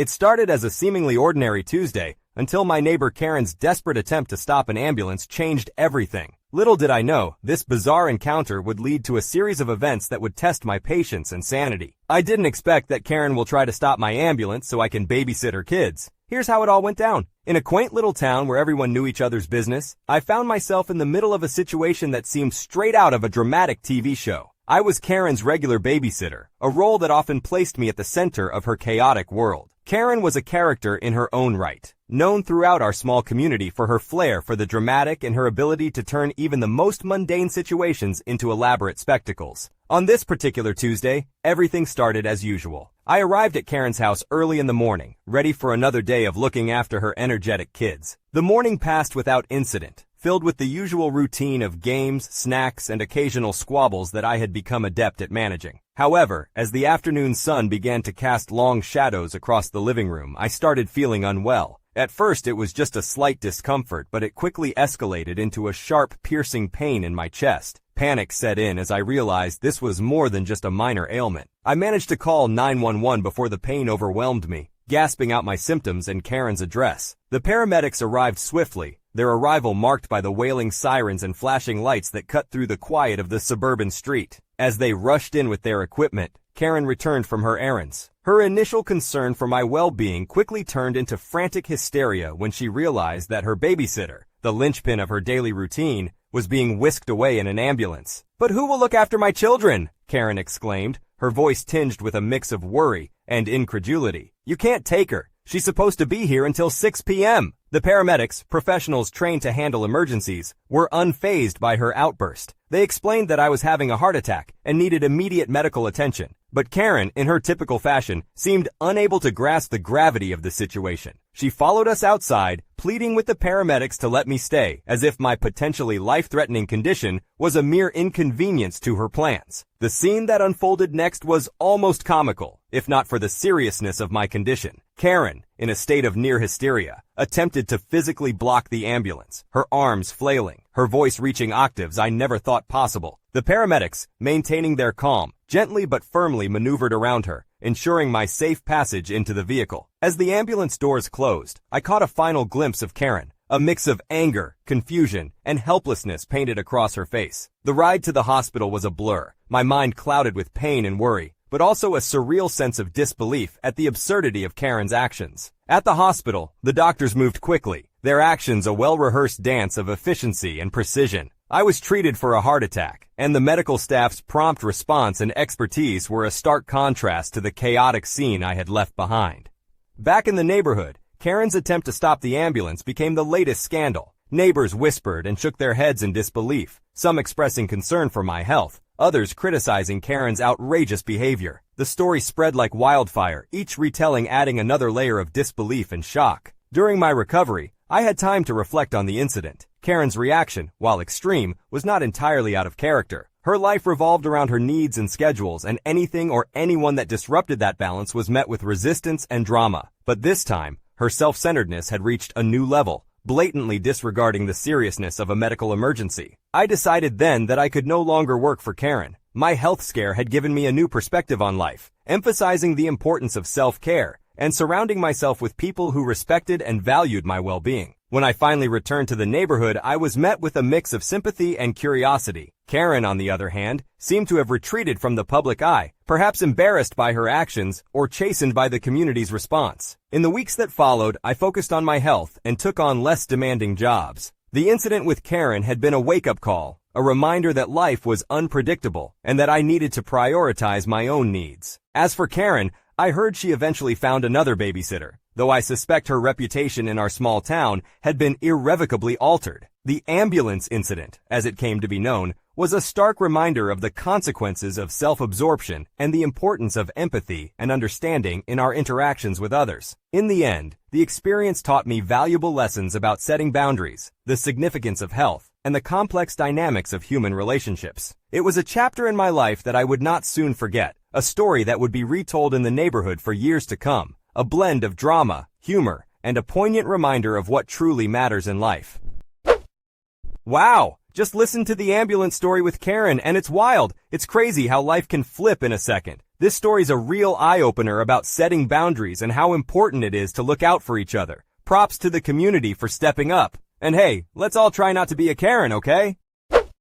It started as a seemingly ordinary Tuesday, until my neighbor Karen's desperate attempt to stop an ambulance changed everything. Little did I know, this bizarre encounter would lead to a series of events that would test my patience and sanity. I didn't expect that Karen will try to stop my ambulance so I can babysit her kids. Here's how it all went down. In a quaint little town where everyone knew each other's business, I found myself in the middle of a situation that seemed straight out of a dramatic TV show. I was Karen's regular babysitter, a role that often placed me at the center of her chaotic world. Karen was a character in her own right, known throughout our small community for her flair for the dramatic and her ability to turn even the most mundane situations into elaborate spectacles. On this particular Tuesday, everything started as usual. I arrived at Karen's house early in the morning, ready for another day of looking after her energetic kids. The morning passed without incident, filled with the usual routine of games, snacks, and occasional squabbles that I had become adept at managing. However, as the afternoon sun began to cast long shadows across the living room, I started feeling unwell. At first it was just a slight discomfort, but it quickly escalated into a sharp, piercing pain in my chest. Panic set in as I realized this was more than just a minor ailment. I managed to call 911 before the pain overwhelmed me, gasping out my symptoms and Karen's address. The paramedics arrived swiftly, their arrival marked by the wailing sirens and flashing lights that cut through the quiet of the suburban street. As they rushed in with their equipment, Karen returned from her errands. Her initial concern for my well-being quickly turned into frantic hysteria when she realized that her babysitter, the linchpin of her daily routine, was being whisked away in an ambulance. "But who will look after my children?" Karen exclaimed, her voice tinged with a mix of worry and incredulity. "You can't take her. She's supposed to be here until 6 p.m. The paramedics, professionals trained to handle emergencies, were unfazed by her outburst. They explained that I was having a heart attack and needed immediate medical attention. But Karen, in her typical fashion, seemed unable to grasp the gravity of the situation. She followed us outside, pleading with the paramedics to let me stay, as if my potentially life-threatening condition was a mere inconvenience to her plans. The scene that unfolded next was almost comical, if not for the seriousness of my condition. Karen, in a state of near hysteria, attempted to physically block the ambulance, her arms flailing, her voice reaching octaves I never thought possible. The paramedics, maintaining their calm, gently but firmly maneuvered around her, ensuring my safe passage into the vehicle. As the ambulance doors closed, I caught a final glimpse of Karen. A mix of anger, confusion, and helplessness painted across her face. The ride to the hospital was a blur, my mind clouded with pain and worry, but also a surreal sense of disbelief at the absurdity of Karen's actions. At the hospital, the doctors moved quickly, their actions a well-rehearsed dance of efficiency and precision. I was treated for a heart attack, and the medical staff's prompt response and expertise were a stark contrast to the chaotic scene I had left behind. Back in the neighborhood, Karen's attempt to stop the ambulance became the latest scandal. Neighbors whispered and shook their heads in disbelief, some expressing concern for my health, others criticizing Karen's outrageous behavior. The story spread like wildfire, each retelling adding another layer of disbelief and shock. During my recovery, I had time to reflect on the incident. Karen's reaction, while extreme, was not entirely out of character. Her life revolved around her needs and schedules, and anything or anyone that disrupted that balance was met with resistance and drama. But this time, her self-centeredness had reached a new level, blatantly disregarding the seriousness of a medical emergency. I decided then that I could no longer work for Karen. My health scare had given me a new perspective on life, emphasizing the importance of self-care and surrounding myself with people who respected and valued my well-being. When I finally returned to the neighborhood, I was met with a mix of sympathy and curiosity. Karen, on the other hand, seemed to have retreated from the public eye, perhaps embarrassed by her actions or chastened by the community's response. In the weeks that followed, I focused on my health and took on less demanding jobs. The incident with Karen had been a wake-up call, a reminder that life was unpredictable and that I needed to prioritize my own needs. As for Karen, I heard she eventually found another babysitter, though I suspect her reputation in our small town had been irrevocably altered. The ambulance incident, as it came to be known, was a stark reminder of the consequences of self-absorption and the importance of empathy and understanding in our interactions with others. In the end, the experience taught me valuable lessons about setting boundaries, the significance of health, and the complex dynamics of human relationships. It was a chapter in my life that I would not soon forget, a story that would be retold in the neighborhood for years to come, a blend of drama, humor, and a poignant reminder of what truly matters in life. Wow! Just listen to the ambulance story with Karen, and it's wild. It's crazy how life can flip in a second. This story's a real eye-opener about setting boundaries and how important it is to look out for each other. Props to the community for stepping up. And hey, let's all try not to be a Karen, okay?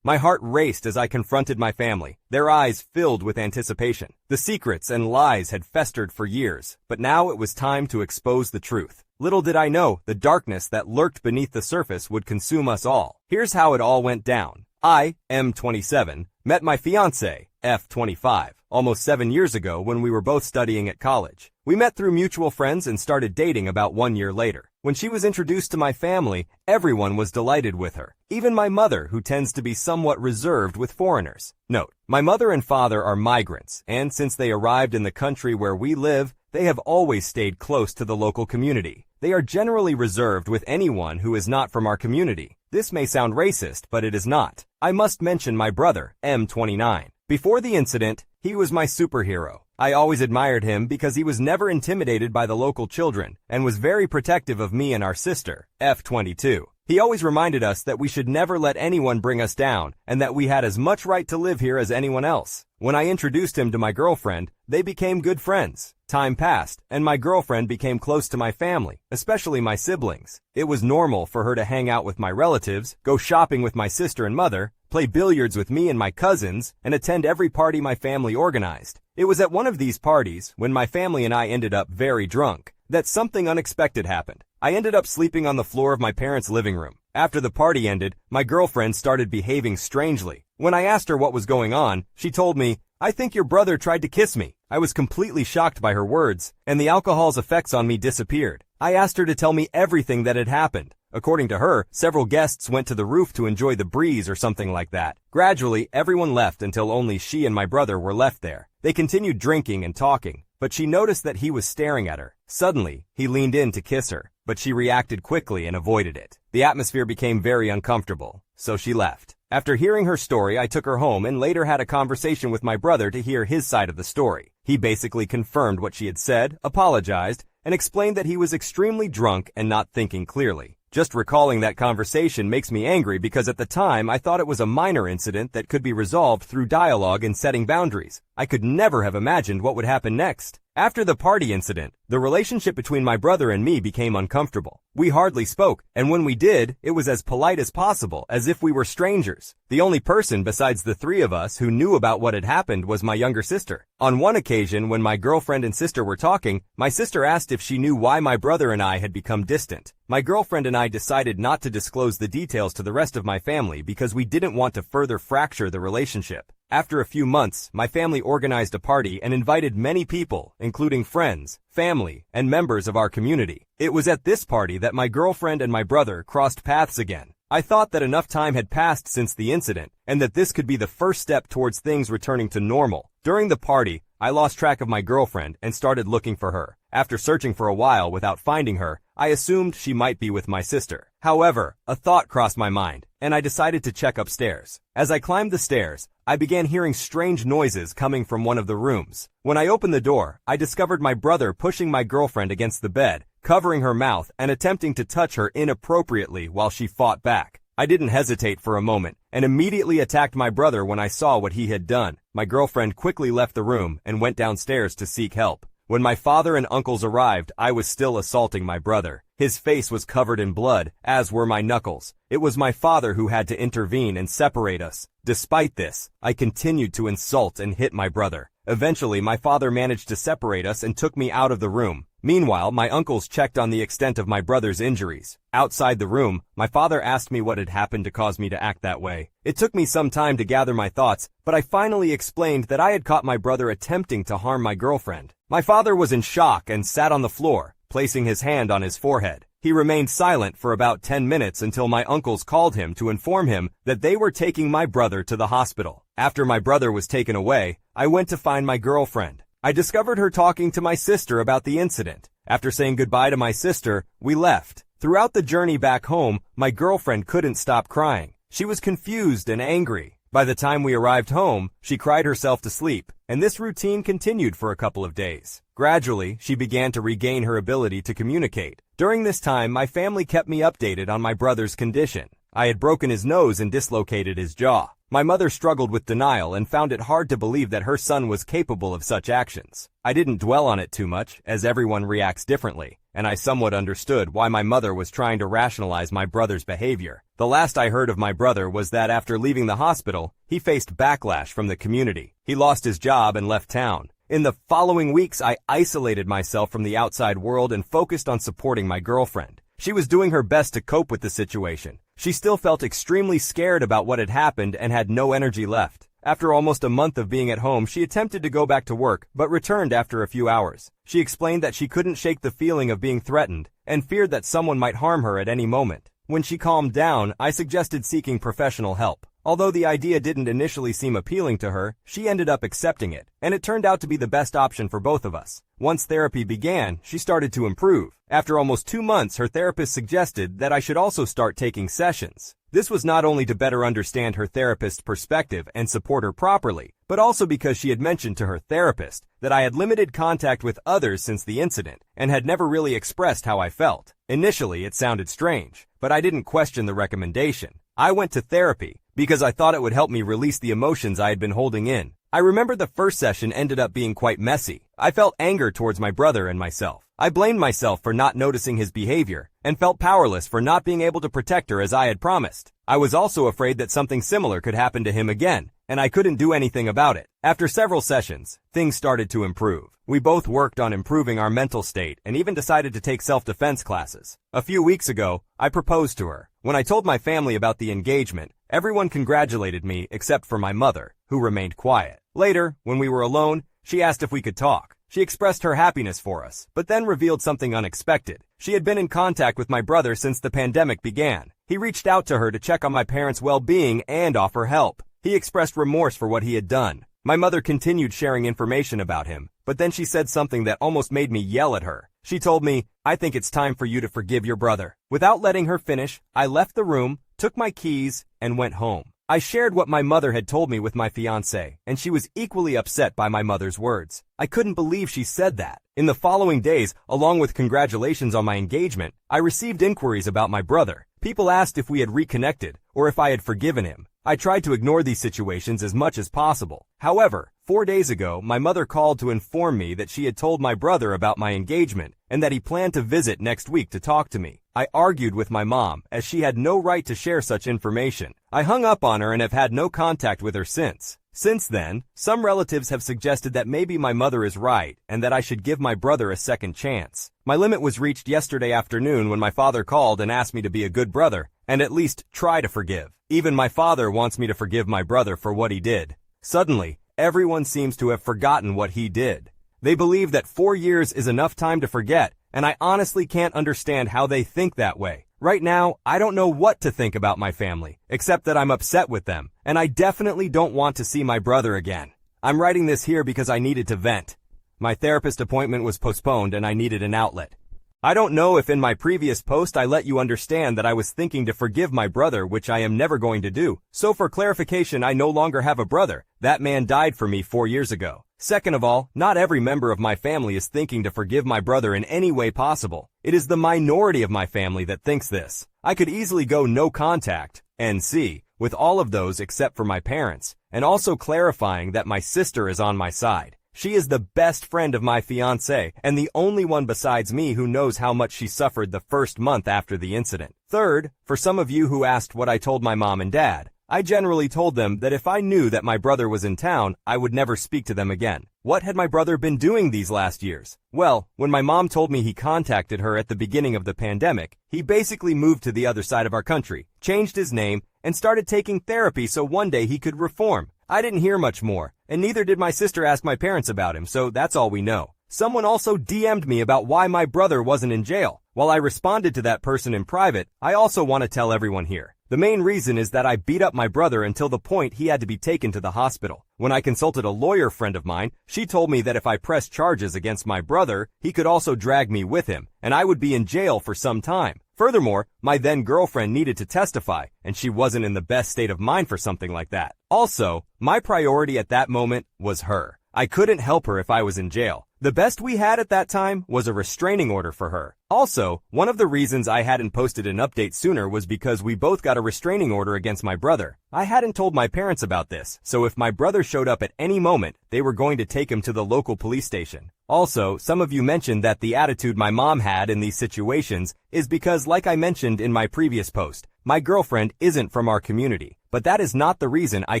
My heart raced as I confronted my family, their eyes filled with anticipation. The secrets and lies had festered for years, but now it was time to expose the truth. Little did I know, the darkness that lurked beneath the surface would consume us all. Here's how it all went down. I, M27, met my fiancé, F25, almost 7 years ago when we were both studying at college. We met through mutual friends and started dating about 1 year later. When she was introduced to my family, everyone was delighted with her. Even my mother, who tends to be somewhat reserved with foreigners. Note, my mother and father are migrants, and since they arrived in the country where we live, they have always stayed close to the local community. They are generally reserved with anyone who is not from our community. This may sound racist, but it is not. I must mention my brother, M29. Before the incident, he was my superhero. I always admired him because he was never intimidated by the local children and was very protective of me and our sister, F22. He always reminded us that we should never let anyone bring us down and that we had as much right to live here as anyone else. When I introduced him to my girlfriend, they became good friends. Time passed, and my girlfriend became close to my family, especially my siblings. It was normal for her to hang out with my relatives, go shopping with my sister and mother, play billiards with me and my cousins, and attend every party my family organized. It was at one of these parties, when my family and I ended up very drunk, that something unexpected happened. I ended up sleeping on the floor of my parents' living room. After the party ended, my girlfriend started behaving strangely. When I asked her what was going on, she told me, "I think your brother tried to kiss me." I was completely shocked by her words, and the alcohol's effects on me disappeared. I asked her to tell me everything that had happened. According to her, several guests went to the roof to enjoy the breeze or something like that. Gradually, everyone left until only she and my brother were left there. They continued drinking and talking, but she noticed that he was staring at her. Suddenly, he leaned in to kiss her, but she reacted quickly and avoided it. The atmosphere became very uncomfortable, so she left. After hearing her story, I took her home and later had a conversation with my brother to hear his side of the story. He basically confirmed what she had said, apologized, and explained that he was extremely drunk and not thinking clearly. Just recalling that conversation makes me angry because at the time I thought it was a minor incident that could be resolved through dialogue and setting boundaries. I could never have imagined what would happen next. After the party incident, the relationship between my brother and me became uncomfortable. We hardly spoke, and when we did, it was as polite as possible, as if we were strangers. The only person besides the three of us who knew about what had happened was my younger sister. On one occasion, when my girlfriend and sister were talking, my sister asked if she knew why my brother and I had become distant. My girlfriend and I decided not to disclose the details to the rest of my family because we didn't want to further fracture the relationship. After a few months, my family organized a party and invited many people, including friends, family, and members of our community. It was at this party that my girlfriend and my brother crossed paths again. I thought that enough time had passed since the incident, and that this could be the first step towards things returning to normal. During the party, I lost track of my girlfriend and started looking for her. After searching for a while without finding her, I assumed she might be with my sister. However, a thought crossed my mind, and I decided to check upstairs. As I climbed the stairs, I began hearing strange noises coming from one of the rooms. When I opened the door, I discovered my brother pushing my girlfriend against the bed, covering her mouth and attempting to touch her inappropriately while she fought back. I didn't hesitate for a moment and immediately attacked my brother when I saw what he had done. My girlfriend quickly left the room and went downstairs to seek help. When my father and uncles arrived, I was still assaulting my brother. His face was covered in blood, as were my knuckles. It was my father who had to intervene and separate us. Despite this, I continued to insult and hit my brother. Eventually, my father managed to separate us and took me out of the room. Meanwhile, my uncles checked on the extent of my brother's injuries. Outside the room, my father asked me what had happened to cause me to act that way. It took me some time to gather my thoughts, but I finally explained that I had caught my brother attempting to harm my girlfriend. My father was in shock and sat on the floor, placing his hand on his forehead. He remained silent for about 10 minutes until my uncles called him to inform him that they were taking my brother to the hospital. After my brother was taken away, I went to find my girlfriend. I discovered her talking to my sister about the incident. After saying goodbye to my sister, we left. Throughout the journey back home, my girlfriend couldn't stop crying. She was confused and angry. By the time we arrived home, she cried herself to sleep, and this routine continued for a couple of days. Gradually, she began to regain her ability to communicate. During this time, my family kept me updated on my brother's condition. I had broken his nose and dislocated his jaw. My mother struggled with denial and found it hard to believe that her son was capable of such actions. I didn't dwell on it too much, as everyone reacts differently, and I somewhat understood why my mother was trying to rationalize my brother's behavior. The last I heard of my brother was that after leaving the hospital, he faced backlash from the community. He lost his job and left town. In the following weeks, I isolated myself from the outside world and focused on supporting my girlfriend. She was doing her best to cope with the situation. She still felt extremely scared about what had happened and had no energy left. After almost a month of being at home, she attempted to go back to work, but returned after a few hours. She explained that she couldn't shake the feeling of being threatened and feared that someone might harm her at any moment. When she calmed down, I suggested seeking professional help. Although the idea didn't initially seem appealing to her, she ended up accepting it, and it turned out to be the best option for both of us. Once therapy began, she started to improve. After almost 2 months, her therapist suggested that I should also start taking sessions. This was not only to better understand her therapist's perspective and support her properly, but also because she had mentioned to her therapist that I had limited contact with others since the incident and had never really expressed how I felt. Initially, it sounded strange, but I didn't question the recommendation. I went to therapy because I thought it would help me release the emotions I had been holding in. I remember the first session ended up being quite messy. I felt anger towards my brother and myself. I blamed myself for not noticing his behavior and felt powerless for not being able to protect her as I had promised. I was also afraid that something similar could happen to him again, and I couldn't do anything about it. After several sessions, things started to improve. We both worked on improving our mental state and even decided to take self-defense classes. A few weeks ago, I proposed to her. When I told my family about the engagement, everyone congratulated me except for my mother, who remained quiet. Later, when we were alone, she asked if we could talk. She expressed her happiness for us, but then revealed something unexpected. She had been in contact with my brother since the pandemic began. He reached out to her to check on my parents' well-being and offer help. He expressed remorse for what he had done. My mother continued sharing information about him, but then she said something that almost made me yell at her. She told me, "I think it's time for you to forgive your brother." Without letting her finish, I left the room, took my keys, and went home. I shared what my mother had told me with my fiancé, and she was equally upset by my mother's words. I couldn't believe she said that. In the following days, along with congratulations on my engagement, I received inquiries about my brother. People asked if we had reconnected or if I had forgiven him. I tried to ignore these situations as much as possible. However, 4 days ago, my mother called to inform me that she had told my brother about my engagement and that he planned to visit next week to talk to me. I argued with my mom, as she had no right to share such information. I hung up on her and have had no contact with her since. Since then, some relatives have suggested that maybe my mother is right and that I should give my brother a second chance. My limit was reached yesterday afternoon when my father called and asked me to be a good brother and at least try to forgive. Even my father wants me to forgive my brother for what he did. Suddenly, everyone seems to have forgotten what he did. They believe that 4 years is enough time to forget, and I honestly can't understand how they think that way. Right now, I don't know what to think about my family, except that I'm upset with them, and I definitely don't want to see my brother again. I'm writing this here because I needed to vent. My therapist appointment was postponed and I needed an outlet. I don't know if in my previous post I let you understand that I was thinking to forgive my brother, which I am never going to do. So for clarification, I no longer have a brother. That man died for me 4 years ago. Second of all, not every member of my family is thinking to forgive my brother in any way possible. It is the minority of my family that thinks this. I could easily go no contact, NC, with all of those except for my parents, and also clarifying that my sister is on my side. She is the best friend of my fiancé and the only one besides me who knows how much she suffered the first month after the incident. Third, for some of you who asked what I told my mom and dad, I generally told them that if I knew that my brother was in town, I would never speak to them again. What had my brother been doing these last years? Well, when my mom told me he contacted her at the beginning of the pandemic, he basically moved to the other side of our country, changed his name, and started taking therapy so one day he could reform. I didn't hear much more, and neither did my sister ask my parents about him, so that's all we know. Someone also DM'd me about why my brother wasn't in jail. While I responded to that person in private, I also want to tell everyone here. The main reason is that I beat up my brother until the point he had to be taken to the hospital. When I consulted a lawyer friend of mine, she told me that if I pressed charges against my brother, he could also drag me with him, and I would be in jail for some time. Furthermore, my then girlfriend needed to testify, and she wasn't in the best state of mind for something like that. Also, my priority at that moment was her. I couldn't help her if I was in jail. The best we had at that time was a restraining order for her. Also, one of the reasons I hadn't posted an update sooner was because we both got a restraining order against my brother. I hadn't told my parents about this, so if my brother showed up at any moment, they were going to take him to the local police station. Also, some of you mentioned that the attitude my mom had in these situations is because, like I mentioned in my previous post, my girlfriend isn't from our community. But that is not the reason, I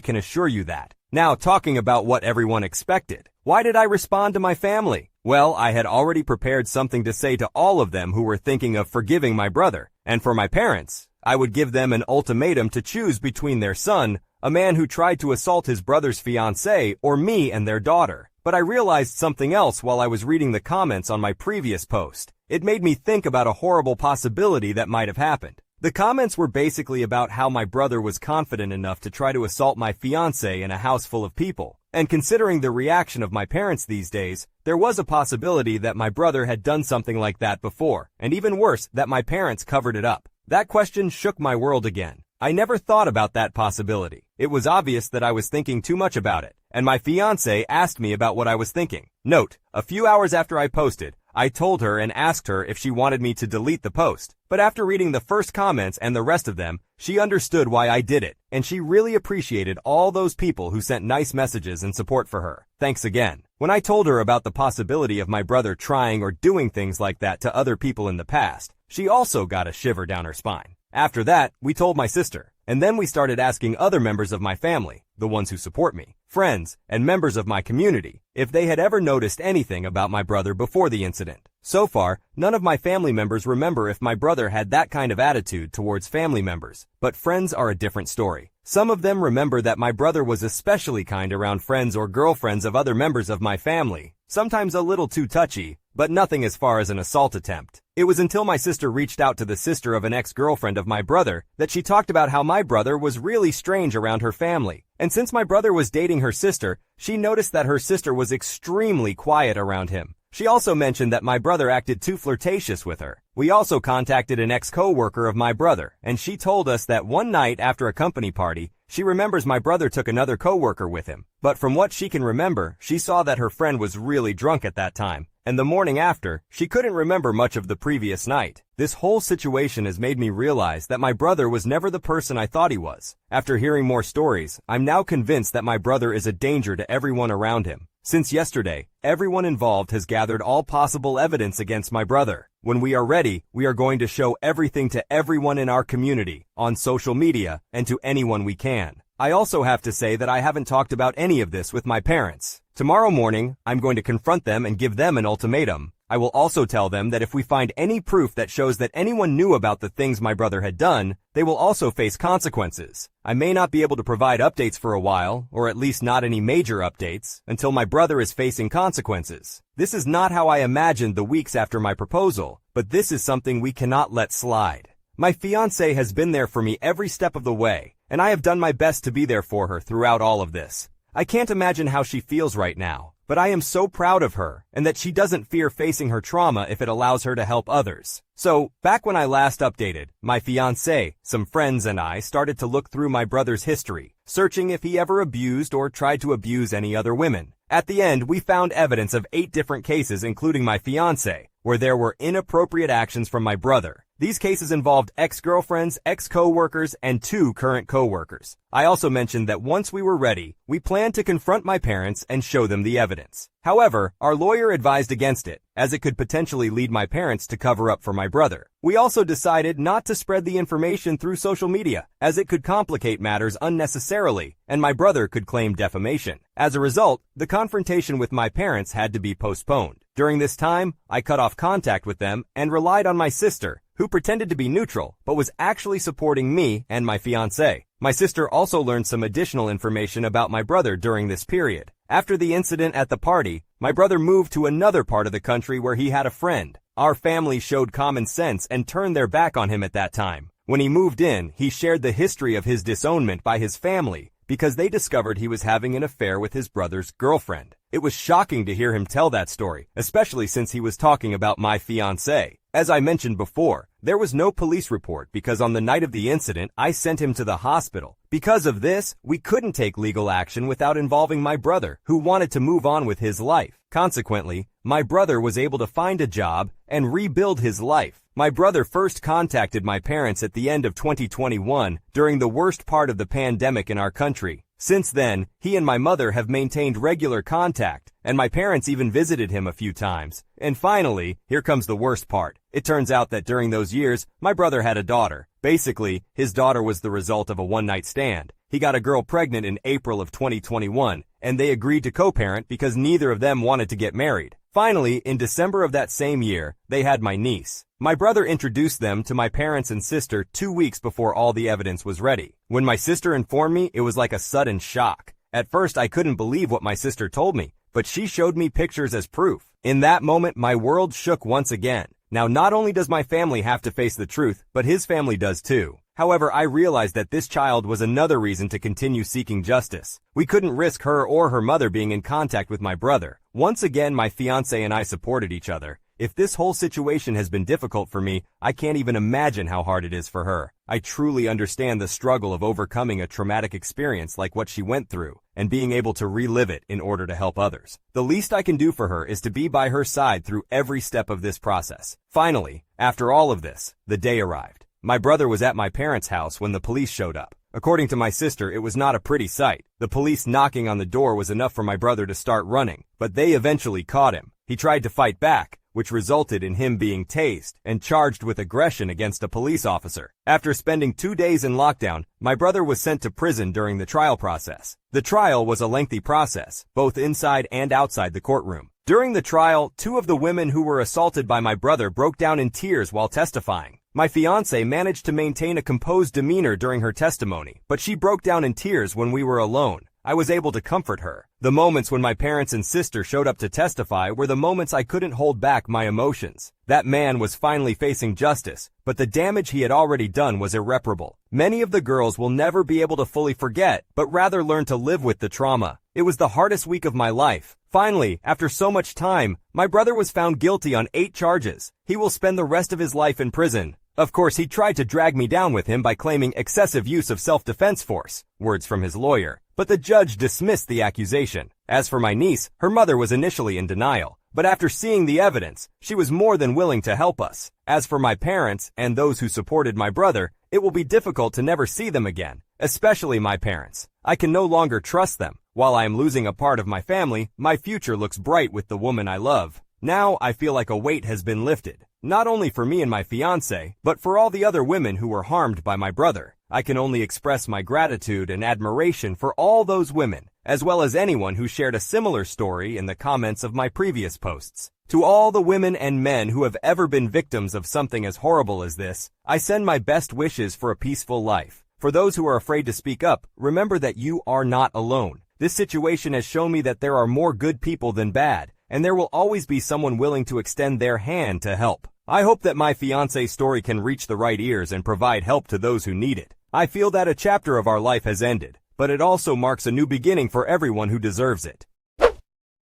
can assure you that. Now, talking about what everyone expected. Why did I respond to my family? Well, I had already prepared something to say to all of them who were thinking of forgiving my brother. And for my parents, I would give them an ultimatum to choose between their son, a man who tried to assault his brother's fiancée, or me and their daughter. But I realized something else while I was reading the comments on my previous post. It made me think about a horrible possibility that might have happened. The comments were basically about how my brother was confident enough to try to assault my fiancée in a house full of people. And considering the reaction of my parents these days, there was a possibility that my brother had done something like that before, and even worse, that my parents covered it up. That question shook my world again. I never thought about that possibility. It was obvious that I was thinking too much about it, and my fiancée asked me about what I was thinking. Note, a few hours after I posted, I told her and asked her if she wanted me to delete the post. But after reading the first comments and the rest of them, she understood why I did it, and she really appreciated all those people who sent nice messages and support for her. Thanks again. When I told her about the possibility of my brother trying or doing things like that to other people in the past, she also got a shiver down her spine. After that, we told my sister, and then we started asking other members of my family, the ones who support me, friends, and members of my community, if they had ever noticed anything about my brother before the incident. So far, none of my family members remember if my brother had that kind of attitude towards family members, but friends are a different story. Some of them remember that my brother was especially kind around friends or girlfriends of other members of my family, sometimes a little too touchy, but nothing as far as an assault attempt. It was until my sister reached out to the sister of an ex-girlfriend of my brother that she talked about how my brother was really strange around her family. And since my brother was dating her sister, she noticed that her sister was extremely quiet around him. She also mentioned that my brother acted too flirtatious with her. We also contacted an ex-co-worker of my brother, and she told us that one night after a company party, she remembers my brother took another co-worker with him. But from what she can remember, she saw that her friend was really drunk at that time. And the morning after, she couldn't remember much of the previous night. This whole situation has made me realize that my brother was never the person I thought he was. After hearing more stories, I'm now convinced that my brother is a danger to everyone around him. Since yesterday, everyone involved has gathered all possible evidence against my brother. When we are ready, we are going to show everything to everyone in our community, on social media, and to anyone we can. I also have to say that I haven't talked about any of this with my parents. Tomorrow morning, I'm going to confront them and give them an ultimatum. I will also tell them that if we find any proof that shows that anyone knew about the things my brother had done, they will also face consequences. I may not be able to provide updates for a while, or at least not any major updates, until my brother is facing consequences. This is not how I imagined the weeks after my proposal, but this is something we cannot let slide. My fiancée has been there for me every step of the way, and I have done my best to be there for her throughout all of this. I can't imagine how she feels right now, but I am so proud of her, and that she doesn't fear facing her trauma if it allows her to help others. So, back when I last updated, my fiancé, some friends and I started to look through my brother's history, searching if he ever abused or tried to abuse any other women. At the end, we found evidence of 8 different cases, including my fiancé, where there were inappropriate actions from my brother. These cases involved ex-girlfriends, ex-co-workers, and 2 current co-workers. I also mentioned that once we were ready, we planned to confront my parents and show them the evidence. However, our lawyer advised against it, as it could potentially lead my parents to cover up for my brother. We also decided not to spread the information through social media, as it could complicate matters unnecessarily, and my brother could claim defamation. As a result, the confrontation with my parents had to be postponed. During this time, I cut off contact with them and relied on my sister, who pretended to be neutral, but was actually supporting me and my fiancé. My sister also learned some additional information about my brother during this period. After the incident at the party, my brother moved to another part of the country where he had a friend. Our family showed common sense and turned their back on him at that time. When he moved in, he shared the history of his disownment by his family because they discovered he was having an affair with his brother's girlfriend. It was shocking to hear him tell that story, especially since he was talking about my fiancé. As I mentioned before, there was no police report because on the night of the incident, I sent him to the hospital. Because of this, we couldn't take legal action without involving my brother, who wanted to move on with his life. Consequently, my brother was able to find a job and rebuild his life. My brother first contacted my parents at the end of 2021 during the worst part of the pandemic in our country. Since then, he and my mother have maintained regular contact, and my parents even visited him a few times. And finally, here comes the worst part. It turns out that during those years, my brother had a daughter. Basically, his daughter was the result of a one-night stand. He got a girl pregnant in April of 2021, and they agreed to co-parent because neither of them wanted to get married. Finally, in December of that same year, they had my niece. My brother introduced them to my parents and sister 2 weeks before all the evidence was ready. When my sister informed me, it was like a sudden shock. At first, I couldn't believe what my sister told me, but she showed me pictures as proof. In that moment, my world shook once again. Now, not only does my family have to face the truth, but his family does too. However, I realized that this child was another reason to continue seeking justice. We couldn't risk her or her mother being in contact with my brother. Once again, my fiancé and I supported each other. If this whole situation has been difficult for me, I can't even imagine how hard it is for her. I truly understand the struggle of overcoming a traumatic experience like what she went through, and being able to relive it in order to help others. The least I can do for her is to be by her side through every step of this process. Finally, after all of this, the day arrived. My brother was at my parents' house when the police showed up. According to my sister, it was not a pretty sight. The police knocking on the door was enough for my brother to start running, but they eventually caught him. He tried to fight back, which resulted in him being tased and charged with aggression against a police officer. After spending 2 days in lockdown, my brother was sent to prison during the trial process. The trial was a lengthy process, both inside and outside the courtroom. During the trial, 2 of the women who were assaulted by my brother broke down in tears while testifying. My fiancé managed to maintain a composed demeanor during her testimony, but she broke down in tears when we were alone. I was able to comfort her. The moments when my parents and sister showed up to testify were the moments I couldn't hold back my emotions. That man was finally facing justice, but the damage he had already done was irreparable. Many of the girls will never be able to fully forget, but rather learn to live with the trauma. It was the hardest week of my life. Finally, after so much time, my brother was found guilty on 8 charges. He will spend the rest of his life in prison. Of course, he tried to drag me down with him by claiming excessive use of self-defense force, words from his lawyer. But the judge dismissed the accusation. As for my niece, her mother was initially in denial, but after seeing the evidence, she was more than willing to help us. As for my parents and those who supported my brother, it will be difficult to never see them again, especially my parents. I can no longer trust them. While I am losing a part of my family, my future looks bright with the woman I love. Now I feel like a weight has been lifted, not only for me and my fiancé, but for all the other women who were harmed by my brother. I can only express my gratitude and admiration for all those women, as well as anyone who shared a similar story in the comments of my previous posts. To all the women and men who have ever been victims of something as horrible as this, I send my best wishes for a peaceful life. For those who are afraid to speak up, remember that you are not alone. This situation has shown me that there are more good people than bad, and there will always be someone willing to extend their hand to help. I hope that my fiancé's story can reach the right ears and provide help to those who need it. I feel that a chapter of our life has ended, but it also marks a new beginning for everyone who deserves it.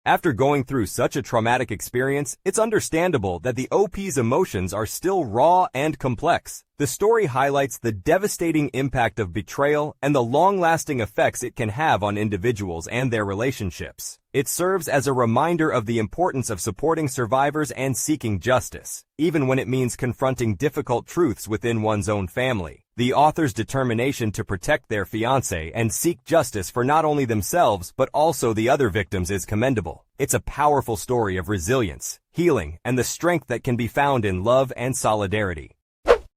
After going through such a traumatic experience, it's understandable that the OP's emotions are still raw and complex. The story highlights the devastating impact of betrayal and the long-lasting effects it can have on individuals and their relationships. It serves as a reminder of the importance of supporting survivors and seeking justice, even when it means confronting difficult truths within one's own family. The author's determination to protect their fiancé and seek justice for not only themselves but also the other victims is commendable. It's a powerful story of resilience, healing, and the strength that can be found in love and solidarity.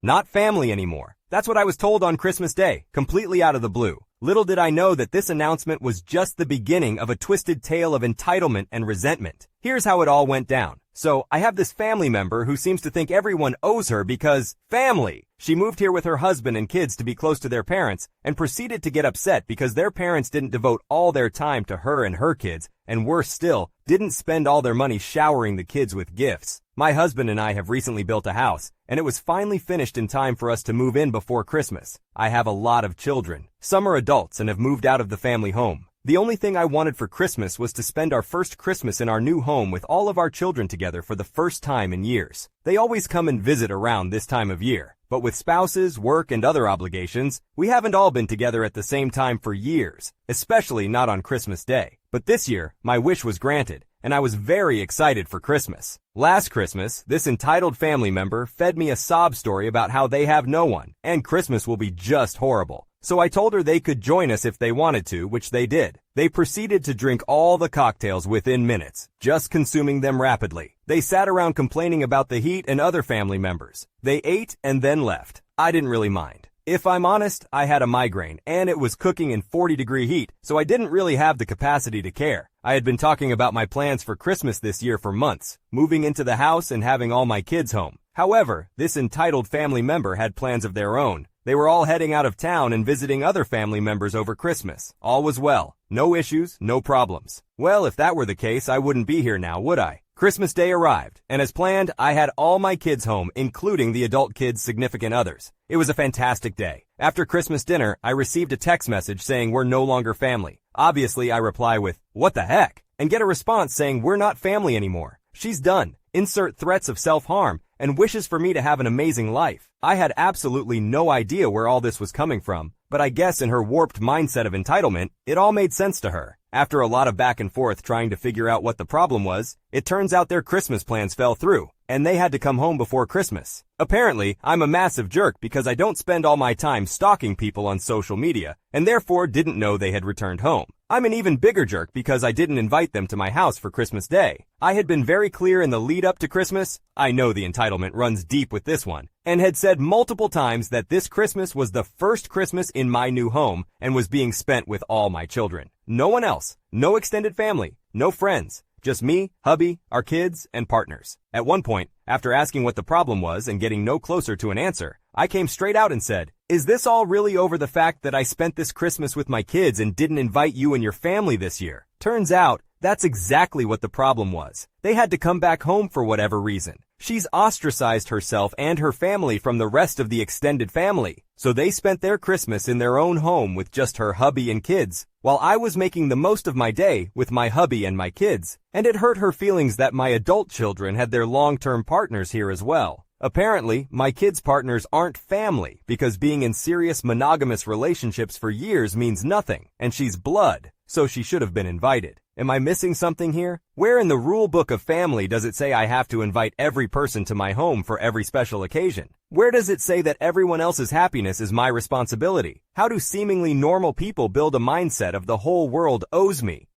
Not family anymore. That's what I was told on Christmas Day, completely out of the blue. Little did I know that this announcement was just the beginning of a twisted tale of entitlement and resentment. Here's how it all went down. So, I have this family member who seems to think everyone owes her because family. She moved here with her husband and kids to be close to their parents and proceeded to get upset because their parents didn't devote all their time to her and her kids, and worse still, didn't spend all their money showering the kids with gifts. My husband and I have recently built a house, and it was finally finished in time for us to move in before Christmas. I have a lot of children. Some are adults and have moved out of the family home. The only thing I wanted for Christmas was to spend our first Christmas in our new home with all of our children together for the first time in years. They always come and visit around this time of year, but with spouses, work, and other obligations, we haven't all been together at the same time for years, especially not on Christmas Day. But this year, my wish was granted, and I was very excited for Christmas. Last Christmas, this entitled family member fed me a sob story about how they have no one, and Christmas will be just horrible. So I told her they could join us if they wanted to, which they did. They proceeded to drink all the cocktails within minutes, just consuming them rapidly. They sat around complaining about the heat and other family members. They ate and then left. I didn't really mind. If I'm honest, I had a migraine, and it was cooking in 40-degree heat, so I didn't really have the capacity to care. I had been talking about my plans for Christmas this year for months, moving into the house and having all my kids home. However, this entitled family member had plans of their own. They were all heading out of town and visiting other family members over Christmas. All was well. No issues, no problems. Well, if that were the case, I wouldn't be here now, would I? Christmas Day arrived, and as planned, I had all my kids home, including the adult kids' significant others. It was a fantastic day. After Christmas dinner, I received a text message saying we're no longer family. Obviously, I reply with, "What the heck?" and get a response saying we're not family anymore. She's done. Insert threats of self-harm and wishes for me to have an amazing life. I had absolutely no idea where all this was coming from, but I guess in her warped mindset of entitlement, it all made sense to her. After a lot of back and forth trying to figure out what the problem was, it turns out their Christmas plans fell through, and they had to come home before Christmas. Apparently, I'm a massive jerk because I don't spend all my time stalking people on social media, and therefore didn't know they had returned home. I'm an even bigger jerk because I didn't invite them to my house for Christmas Day. I had been very clear in the lead up to Christmas, I know the entitlement runs deep with this one, and had said multiple times that this Christmas was the first Christmas in my new home and was being spent with all my children. No one else, no extended family, no friends. Just me, hubby, our kids, and partners. At one point, after asking what the problem was and getting no closer to an answer, I came straight out and said, "Is this all really over the fact that I spent this Christmas with my kids and didn't invite you and your family this year?" Turns out, that's exactly what the problem was. They had to come back home for whatever reason. She's ostracized herself and her family from the rest of the extended family, so they spent their Christmas in their own home with just her hubby and kids, while I was making the most of my day with my hubby and my kids, and it hurt her feelings that my adult children had their long-term partners here as well. Apparently, my kids' partners aren't family because being in serious monogamous relationships for years means nothing, and she's blood, so she should have been invited. Am I missing something here? Where in the rule book of family does it say I have to invite every person to my home for every special occasion? Where does it say that everyone else's happiness is my responsibility? How do seemingly normal people build a mindset of the whole world owes me?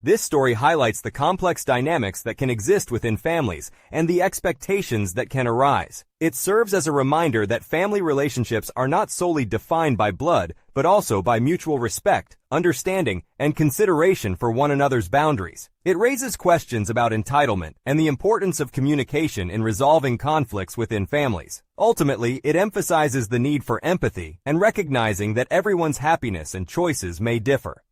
This story highlights the complex dynamics that can exist within families and the expectations that can arise. It serves as a reminder that family relationships are not solely defined by blood, but also by mutual respect, understanding, and consideration for one another's boundaries. It raises questions about entitlement and the importance of communication in resolving conflicts within families. Ultimately, it emphasizes the need for empathy and recognizing that everyone's happiness and choices may differ.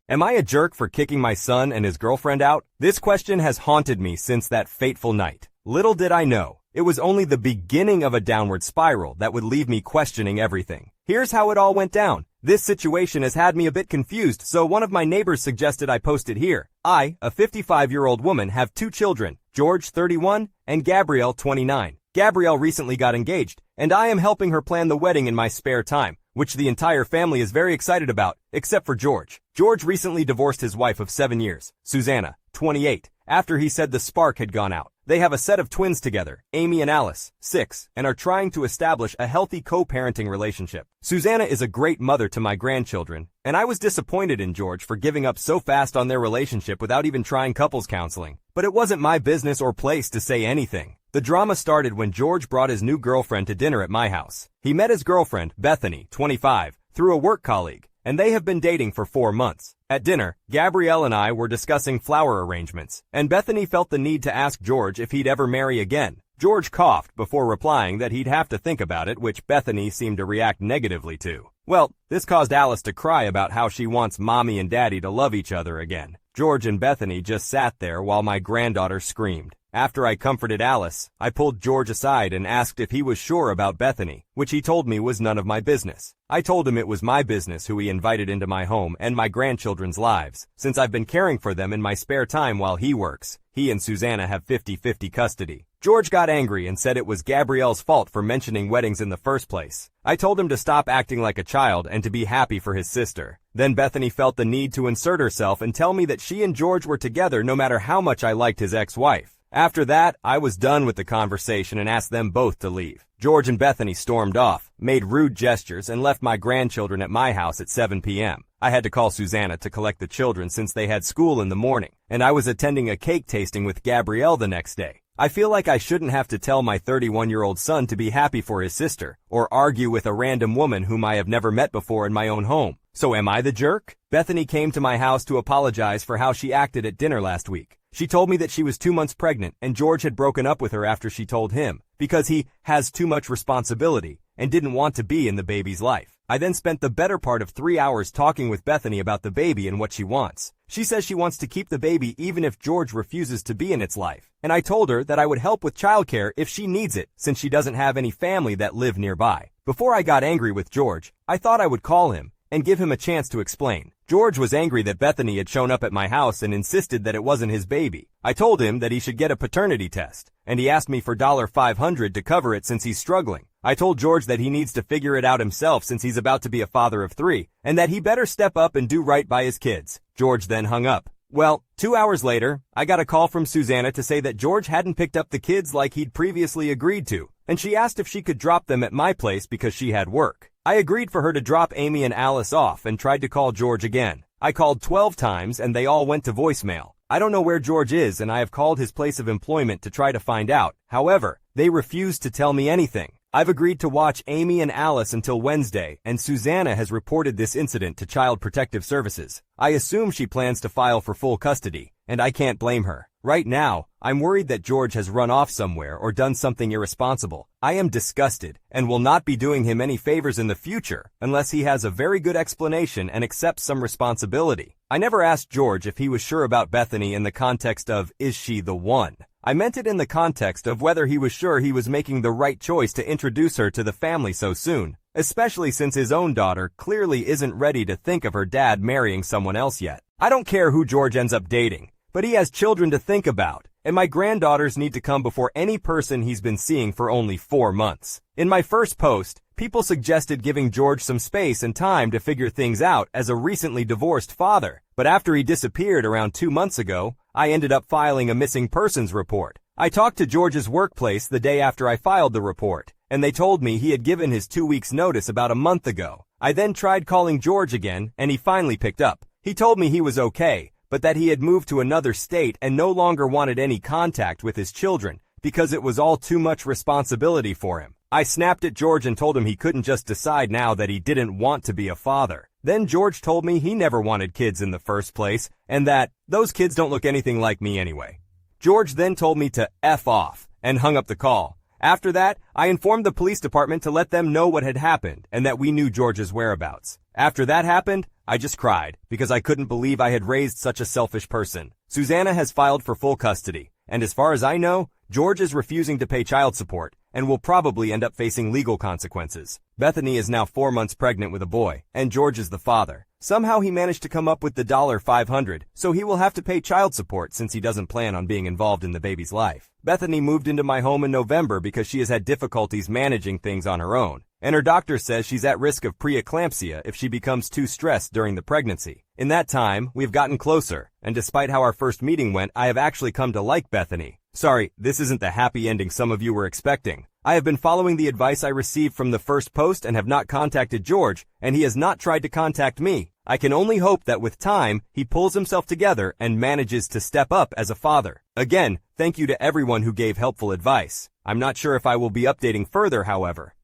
Am I a jerk for kicking my son and his girlfriend out? This question has haunted me since that fateful night. Little did I know, it was only the beginning of a downward spiral that would leave me questioning everything. Here's how it all went down. This situation has had me a bit confused, so one of my neighbors suggested I post it here. I, a 55-year-old woman, have two children, George, 31, and Gabrielle, 29. Gabrielle recently got engaged, and I am helping her plan the wedding in my spare time, which the entire family is very excited about, except for George. George recently divorced his wife of 7 years, Susanna, 28, after he said the spark had gone out. They have a set of twins together, Amy and Alice, 6, and are trying to establish a healthy co-parenting relationship. Susanna is a great mother to my grandchildren, and I was disappointed in George for giving up so fast on their relationship without even trying couples counseling. But it wasn't my business or place to say anything. The drama started when George brought his new girlfriend to dinner at my house. He met his girlfriend, Bethany, 25, through a work colleague, and they have been dating for 4 months. At dinner, Gabrielle and I were discussing flower arrangements, and Bethany felt the need to ask George if he'd ever marry again. George coughed before replying that he'd have to think about it, which Bethany seemed to react negatively to. Well, this caused Alice to cry about how she wants mommy and daddy to love each other again. George and Bethany just sat there while my granddaughter screamed. After I comforted Alice, I pulled George aside and asked if he was sure about Bethany, which he told me was none of my business. I told him it was my business who he invited into my home and my grandchildren's lives, since I've been caring for them in my spare time while he works. He and Susanna have 50-50 custody. George got angry and said it was Gabrielle's fault for mentioning weddings in the first place. I told him to stop acting like a child and to be happy for his sister. Then Bethany felt the need to insert herself and tell me that she and George were together no matter how much I liked his ex-wife. After that, I was done with the conversation and asked them both to leave. George and Bethany stormed off, made rude gestures, and left my grandchildren at my house at 7 p.m. I had to call Susanna to collect the children since they had school in the morning, and I was attending a cake tasting with Gabrielle the next day. I feel like I shouldn't have to tell my 31-year-old son to be happy for his sister, or argue with a random woman whom I have never met before in my own home. So am I the jerk? Bethany came to my house to apologize for how she acted at dinner last week. She told me that she was 2 months pregnant and George had broken up with her after she told him, because he has too much responsibility and didn't want to be in the baby's life. I then spent the better part of 3 hours talking with Bethany about the baby and what she wants. She says she wants to keep the baby even if George refuses to be in its life. And I told her that I would help with childcare if she needs it, since she doesn't have any family that live nearby. Before I got angry with George, I thought I would call him and give him a chance to explain. George was angry that Bethany had shown up at my house and insisted that it wasn't his baby. I told him that he should get a paternity test, and he asked me for $500 to cover it since he's struggling. I told George that he needs to figure it out himself since he's about to be a father of 3, and that he better step up and do right by his kids. George then hung up. Well, 2 hours later, I got a call from Susanna to say that George hadn't picked up the kids like he'd previously agreed to, and she asked if she could drop them at my place because she had work. I agreed for her to drop Amy and Alice off and tried to call George again. I called 12 times and they all went to voicemail. I don't know where George is and I have called his place of employment to try to find out. However, they refused to tell me anything. I've agreed to watch Amy and Alice until Wednesday, and Susanna has reported this incident to Child Protective Services. I assume she plans to file for full custody, and I can't blame her. Right now, I'm worried that George has run off somewhere or done something irresponsible. I am disgusted and will not be doing him any favors in the future unless he has a very good explanation and accepts some responsibility. I never asked George if he was sure about Bethany in the context of, is she the one? I meant it in the context of whether he was sure he was making the right choice to introduce her to the family so soon, especially since his own daughter clearly isn't ready to think of her dad marrying someone else yet. I don't care who George ends up dating, but he has children to think about, and my granddaughters need to come before any person he's been seeing for only 4 months. In my first post, people suggested giving George some space and time to figure things out as a recently divorced father, but after he disappeared around 2 months ago, I ended up filing a missing persons report. I talked to George's workplace the day after I filed the report, and they told me he had given his 2 weeks notice about a month ago. I then tried calling George again, and he finally picked up. He told me he was okay, but that he had moved to another state and no longer wanted any contact with his children because it was all too much responsibility for him. I snapped at George and told him he couldn't just decide now that he didn't want to be a father. Then George told me he never wanted kids in the first place and that those kids don't look anything like me anyway. George then told me to F off and hung up the call. After that, I informed the police department to let them know what had happened and that we knew George's whereabouts. After that happened, I just cried because I couldn't believe I had raised such a selfish person. Susanna has filed for full custody, and as far as I know, George is refusing to pay child support and will probably end up facing legal consequences. Bethany is now 4 months pregnant with a boy, and George is the father. Somehow he managed to come up with the $500, so he will have to pay child support since he doesn't plan on being involved in the baby's life. Bethany moved into my home in November because she has had difficulties managing things on her own, and her doctor says she's at risk of preeclampsia if she becomes too stressed during the pregnancy. In that time, we've gotten closer, and despite how our first meeting went, I have actually come to like Bethany. Sorry, this isn't the happy ending some of you were expecting. I have been following the advice I received from the first post and have not contacted George, and he has not tried to contact me. I can only hope that with time, he pulls himself together and manages to step up as a father. Again, thank you to everyone who gave helpful advice. I'm not sure if I will be updating further, however.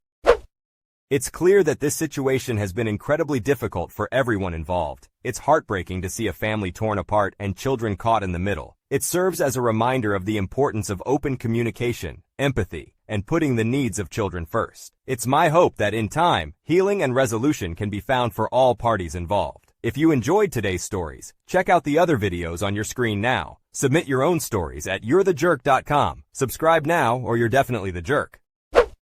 It's clear that this situation has been incredibly difficult for everyone involved. It's heartbreaking to see a family torn apart and children caught in the middle. It serves as a reminder of the importance of open communication, empathy, and putting the needs of children first. It's my hope that in time, healing and resolution can be found for all parties involved. If you enjoyed today's stories, check out the other videos on your screen now. Submit your own stories at you'rethejerk.com. Subscribe now or you're definitely the jerk.